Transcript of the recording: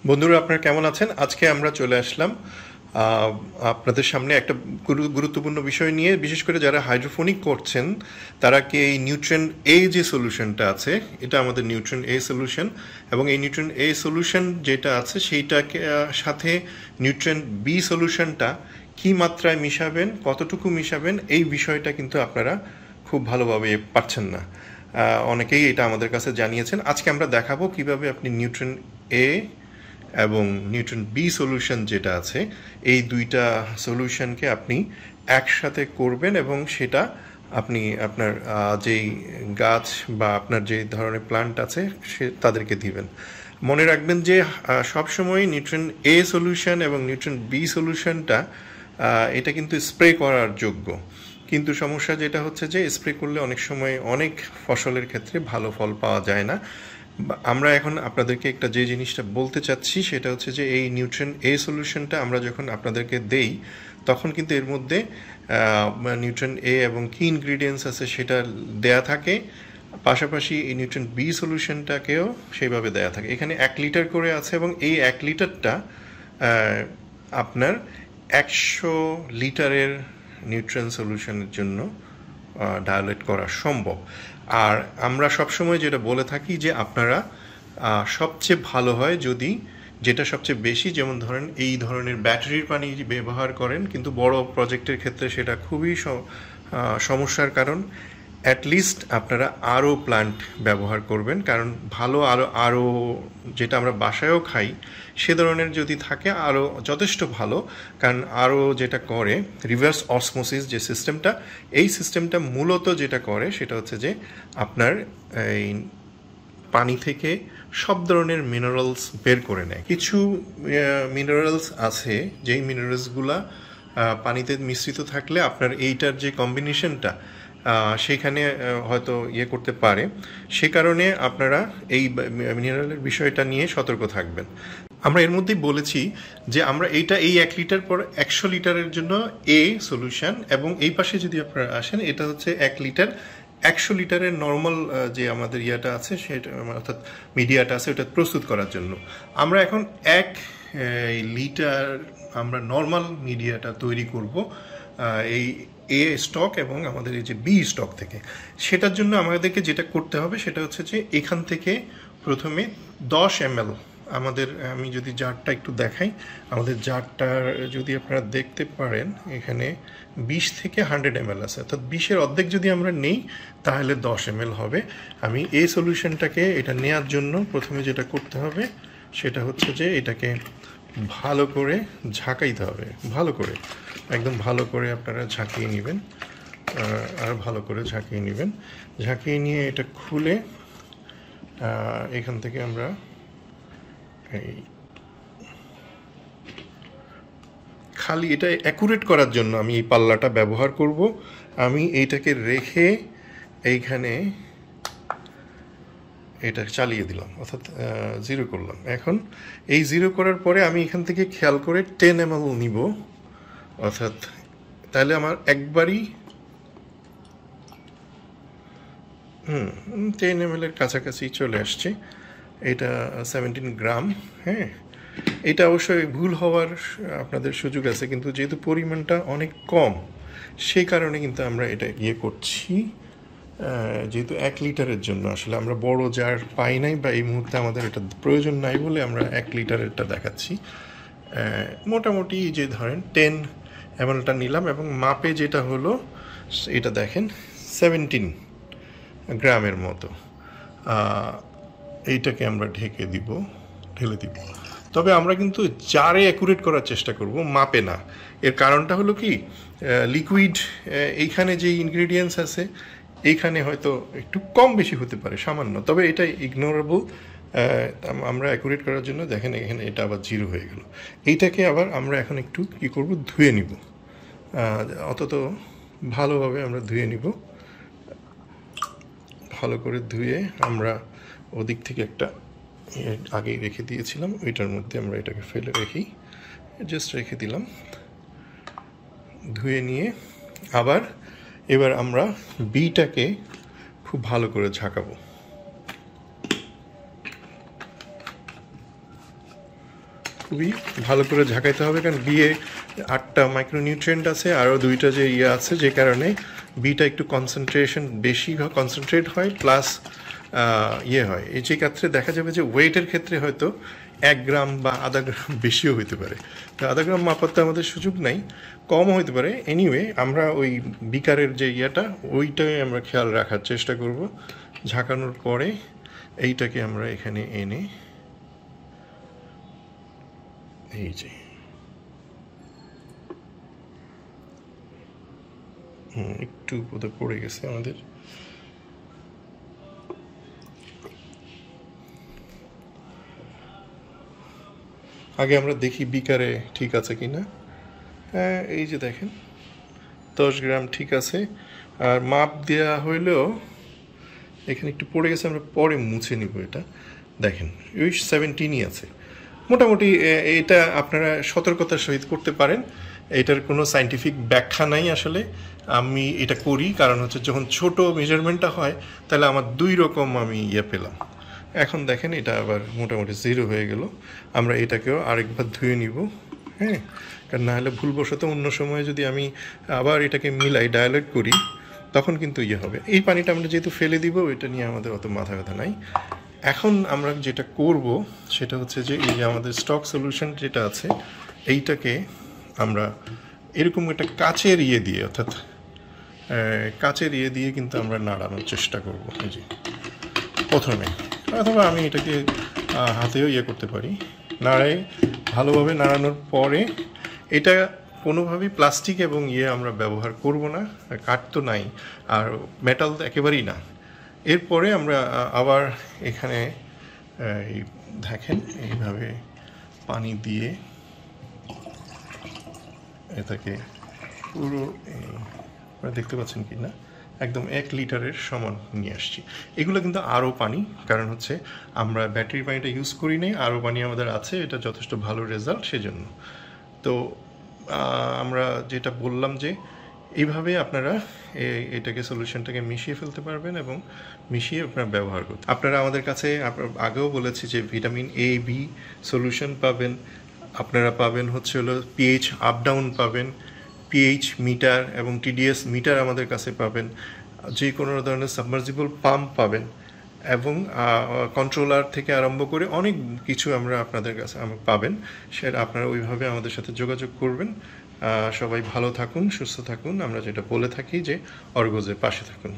বন্ধুরা আপনারা কেমন আছেন? আজকে আমরা চলে আসলাম আপনাদের সামনে একটা গুরুত্বপূর্ণ বিষয় নিয়ে। বিশেষ করে যারা হাইড্রোফোনিক করছেন তারা কি এই নিউট্রিয়েন্ট এ যে সলিউশনটা আছে, এটা আমাদের নিউট্রিয়েন্ট এ সলিউশন, এবং এই নিউট্রিয়েন্ট এ সলিউশন যেটা আছে সেইটাকে সাথে নিউট্রিয়েন্ট বি সলিউশনটা কী মাত্রায় মিশাবেন, কতটুকু মিশাবেন, এই বিষয়টা কিন্তু আপনারা খুব ভালোভাবে পারছেন না। অনেকেই এটা আমাদের কাছে জানিয়েছেন। আজকে আমরা দেখাবো কিভাবে আপনি নিউট্রিয়েন্ট এ এবং নিউট্রিয়েন্ট বি সলিউশন যেটা আছে, এই দুইটা সলিউশনকে আপনি একসাথে করবেন এবং সেটা আপনি আপনার যেই গাছ বা আপনার যে ধরনের প্লান্ট আছে সে তাদেরকে দিবেন। মনে রাখবেন যে সবসময় নিউট্রিয়েন্ট এ সলিউশন এবং নিউট্রিয়েন্ট বি সলিউশনটা এটা কিন্তু স্প্রে করার যোগ্য, কিন্তু সমস্যা যেটা হচ্ছে যে স্প্রে করলে অনেক সময় অনেক ফসলের ক্ষেত্রে ভালো ফল পাওয়া যায় না। আমরা এখন আপনাদেরকে একটা যে জিনিসটা বলতে চাচ্ছি সেটা হচ্ছে যে এই নিউট্রিয়েন্ট এ সলিউশনটা আমরা যখন আপনাদেরকে দেই তখন কিন্তু এর মধ্যে নিউট্রিয়েন্ট এ এবং কী ইনগ্রিডিয়েন্টস আছে সেটা দেয়া থাকে, পাশাপাশি এই নিউট্রিয়েন্ট বি সলিউশনটাকেও সেইভাবে দেয়া থাকে। এখানে 1 লিটার করে আছে এবং এই 1 লিটারটা আপনার 100 লিটারের নিউট্রিয়েন্ট সলিউশনের জন্য ডায়ালেট করা সম্ভব। আর আমরা সবসময় যেটা বলে থাকি যে আপনারা সবচেয়ে ভালো হয় যদি যেটা সবচেয়ে বেশি, যেমন ধরেন এই ধরনের ব্যাটারির পানি ব্যবহার করেন, কিন্তু বড় প্রজেক্টের ক্ষেত্রে সেটা খুবই সমস্যার কারণ। অ্যাটলিস্ট আপনারা আরও প্লান্ট ব্যবহার করবেন, কারণ ভালো আরও যেটা আমরা বাসায়ও খাই সে ধরনের যদি থাকে আরও যথেষ্ট ভালো। কারণ আরও যেটা করে রিভার্স অসমোসিস যে সিস্টেমটা, এই সিস্টেমটা মূলত যেটা করে সেটা হচ্ছে যে আপনার এই পানি থেকে সব ধরনের মিনারেলস বের করে নেয়। কিছু মিনারেলস আছে যেই মিনারেলসগুলা পানিতে মিশ্রিত থাকলে আপনার এইটার যে কম্বিনেশনটা সেখানে হয়তো করতে পারে, সে কারণে আপনারা এই মিনারেলের বিষয়টা নিয়ে সতর্ক থাকবেন। আমরা এর মধ্যেই বলেছি যে আমরা এই 1 লিটার পর 100 লিটারের জন্য এ সলিউশন, এবং এই পাশে যদি আপনারা আসেন এটা হচ্ছে 1 লিটার 100 লিটারের নর্মাল যে আমাদের ইয়াটা আছে সেটা, অর্থাৎ মিডিয়াটা আছে ওটা প্রস্তুত করার জন্য। আমরা এখন 1 লিটার আমরা নর্মাল মিডিয়াটা তৈরি করব এই এ স্টক এবং আমাদের এই যে বি স্টক থেকে। সেটার জন্য আমাদেরকে যেটা করতে হবে সেটা হচ্ছে যে এখান থেকে প্রথমে 10 ml আমাদের, আমি যদি জারটা একটু দেখাই, আমাদের জারটার যদি আপনারা দেখতে পারেন এখানে 20 থেকে 100 ml আছে, অর্থাৎ 20-এর অর্ধেক যদি আমরা নেই তাহলে 10 ml হবে। আমি এই সলিউশনটাকে এটা নেওয়ার জন্য প্রথমে যেটা করতে হবে সেটা হচ্ছে যে এটাকে ভালো করে ঝাঁকাইতে হবে, ভালো করে একদম ভালো করে আপনারা ঝাঁকিয়ে নেবেন, আর ভালো করে ঝাঁকিয়ে নেবেন। ঝাঁকিয়ে নিয়ে এটা খুলে এখান থেকে আমরা এই খালি এটা অ্যাকুরেট করার জন্য আমি এই পাল্লাটা ব্যবহার করব। আমি এইটাকে রেখে এইখানে এটা চালিয়ে দিলাম, অর্থাৎ 0 করলাম। এখন এই 0 করার পরে আমি এখান থেকে খেয়াল করে 10 ml নিব, অর্থাৎ তাহলে আমার একবারই 10 ml এর কাছাকাছি চলে আসছে। এটা 17 গ্রাম। হ্যাঁ, এটা অবশ্যই ভুল হওয়ার আপনাদের সুযোগ আছে, কিন্তু যেহেতু পরিমাণটা অনেক কম সেই কারণে কিন্তু আমরা এটা করছি। যেহেতু 1 লিটারের জন্য আসলে আমরা বড় জার পাই নাই, বা এই মুহূর্তে আমাদের এটা প্রয়োজন নাই বলে আমরা 1 লিটারেরটা দেখাচ্ছি। মোটামুটি যে ধরেন 10 mlটা নিলাম, এবং মাপে যেটা হলো এটা দেখেন 17 গ্রামের মতো। এইটাকে আমরা ঢেলে দিব। তবে আমরা কিন্তু জারে অ্যাকুরেট করার চেষ্টা করব, মাপে না। এর কারণটা হলো কি, লিকুইড এইখানে যে ইনগ্রিডিয়েন্টস আছে এইখানে হয়তো একটু কম বেশি হতে পারে সামান্য, তবে এটা ইগনোরেবল। আমরা অ্যাকুরেট করার জন্য দেখেন এখানে এটা আবার 0 হয়ে গেল। এইটাকে আবার আমরা এখন একটু কী করব, ধুয়ে নিব। অন্তত ভালোভাবে আমরা ধুয়ে নিব। ভালো করে ধুয়ে আমরা ওদিক থেকে একটা আগেই রেখে দিয়েছিলাম, ওইটার মধ্যে আমরা এটাকে ফেলে জাস্ট রেখে দিলাম। ধুয়ে নিয়ে আবার এবার আমরা বিটাকে খুব ভালো করে ঝাঁকাবো। খুবই ভালো করে ঝাঁকাইতে হবে, কারণ বিয়ে 8টা মাইক্রোনিউট্রিয়েন্ট আছে, আরও 2টা যে আছে, যে কারণে বিটা একটু কনসেন্ট্রেশন বেশি কনসেন্ট্রেট হয়, প্লাস হয়। এই যে ক্ষেত্রে দেখা যাবে যে ওয়েটের ক্ষেত্রে হয়তো 1 গ্রাম বা আধা গ্রাম বেশিও হইতে পারে। তো আধা গ্রাম মাপাতে আমাদের সুযোগ নাই, কমও হইতে পারে। এনিওয়ে আমরা ওই বিকারের যে ওইটাই আমরা খেয়াল রাখার চেষ্টা করব। ঝাঁকানোর পরে এইটাকে আমরা এখানে এনে এই যে একটু বোধহয় পড়ে গেছে আমাদের। আগে আমরা দেখি বিকারে ঠিক আছে কিনা। হ্যাঁ, এই যে দেখেন 10 গ্রাম ঠিক আছে। আর মাপ দেওয়া হইলেও এখানে একটু পড়ে গেছে, আমরা পরে মুছে নিব। এটা দেখেন 17ই আছে মোটামুটি। এটা আপনারা সতর্কতার সহিত করতে পারেন, এটার কোনো সায়েন্টিফিক ব্যাখ্যা নাই আসলে। আমি এটা করি কারণ হচ্ছে যখন ছোট মেজারমেন্টটা হয় তাহলে আমার 2 রকম আমি পেলাম। এখন দেখেন এটা আবার মোটামুটি 0 হয়ে গেল। আমরা এটাকেও আরেকবার ধুয়ে নিব, হ্যাঁ, কারণ না হলে ভুলবশত অন্য সময় যদি আমি আবার এটাকে মিলাই ডায়ালেট করি তখন কিন্তু হবে। এই পানিটা আমরা যেহেতু ফেলে দিব, এটা নিয়ে আমাদের অত মাথা ব্যথা নাই। এখন আমরা যেটা করব সেটা হচ্ছে যে এই যে আমাদের স্টক সলিউশন যেটা আছে, এইটাকে আমরা এরকম একটা কাচের দিয়ে, অর্থাৎ কাচের দিয়ে কিন্তু আমরা নাড়ানোর চেষ্টা করব। এই যে প্রথমে, অথবা আমি এটাকে হাতেও করতে পারি। ভালোভাবে নাড়ানোর পরে এটা কোনোভাবেই প্লাস্টিক এবং আমরা ব্যবহার করব না, কাঠ তো নাই, আর মেটাল একেবারেই না। এরপরে আমরা আবার এখানে দেখেন এইভাবে পানি দিয়ে এটাকে পুরো আপনারা দেখতে পাচ্ছেন কি না, একদম 1 লিটারের সমান নিয়ে আসছি। এগুলো কিন্তু আরও পানি, কারণ হচ্ছে আমরা ব্যাটারি পানিটা ইউজ করি নাই, আরও পানি আমাদের আছে, এটা যথেষ্ট ভালো রেজাল্ট সেজন্য। তো আমরা যেটা বললাম যে এইভাবে আপনারা এটাকে সলিউশনটাকে মিশিয়ে ফেলতে পারবেন এবং মিশিয়ে আপনারা ব্যবহার করতে। আপনারা আমাদের কাছে আগেও বলেছি যে ভিটামিন A, B সলিউশন পাবেন, আপনারা পাবেন হচ্ছে হলো পিএইচ আপ ডাউন পাবেন, পিএইচ মিটার এবং TDS মিটার আমাদের কাছে পাবেন, যে কোনো ধরনের সাবমার্জিবল পাম্প পাবেন, এবং কন্ট্রোলার থেকে আরম্ভ করে অনেক কিছু আমরা আপনাদের কাছে পাবেন। সেটা আপনারা ওইভাবে আমাদের সাথে যোগাযোগ করবেন। সবাই ভালো থাকুন, সুস্থ থাকুন। আমরা যেটা বলে থাকি যে অর্গজের পাশে থাকুন।